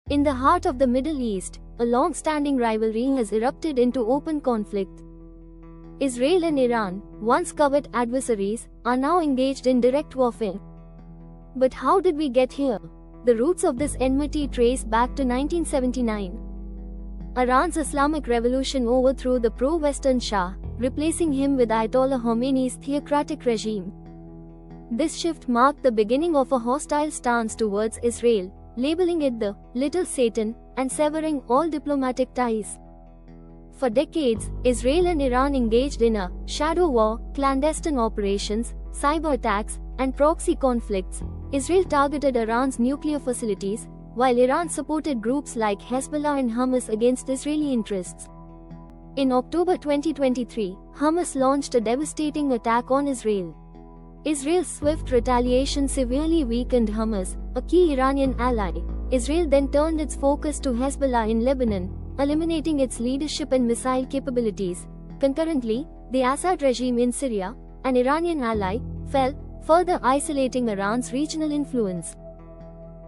In the heart of the Middle East, a long-standing rivalry has erupted into open conflict. Israel and Iran, once covered adversaries, are now engaged in direct warfare. But how did we get here? The roots of this enmity trace back to 1979. Iran's Islamic Revolution overthrew the pro-Western Shah, replacing him with Ayatollah Khomeini's theocratic regime. This shift marked the beginning of a hostile stance towards Israel, labeling it the Little Satan, and severing all diplomatic ties. For decades, Israel and Iran engaged in a shadow war, clandestine operations, cyber attacks, and proxy conflicts. Israel targeted Iran's nuclear facilities, while Iran supported groups like Hezbollah and Hamas against Israeli interests. In October 2023, Hamas launched a devastating attack on Israel. Israel's swift retaliation severely weakened Hamas, a key Iranian ally. Israel then turned its focus to Hezbollah in Lebanon, eliminating its leadership and missile capabilities. Concurrently, the Assad regime in Syria, an Iranian ally, fell, further isolating Iran's regional influence.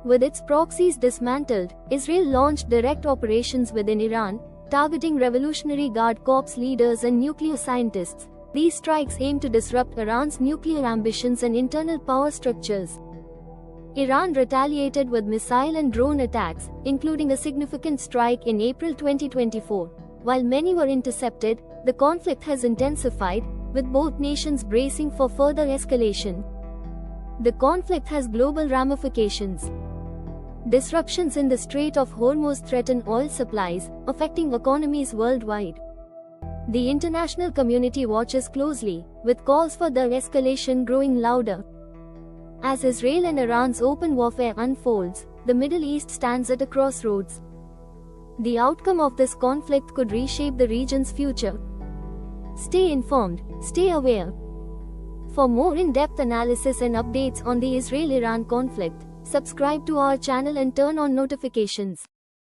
With its proxies dismantled, Israel launched direct operations within Iran, targeting Revolutionary Guard Corps leaders and nuclear scientists. These strikes aim to disrupt Iran's nuclear ambitions and internal power structures. Iran retaliated with missile and drone attacks, including a significant strike in April 2024. While many were intercepted, the conflict has intensified, with both nations bracing for further escalation. The conflict has global ramifications. Disruptions in the Strait of Hormuz threaten oil supplies, affecting economies worldwide. The international community watches closely, with calls for the escalation growing louder. As Israel and Iran's open warfare unfolds, the Middle East stands at a crossroads. The outcome of this conflict could reshape the region's future. Stay informed, stay aware. For more in-depth analysis and updates on the Israel-Iran conflict, subscribe to our channel and turn on notifications.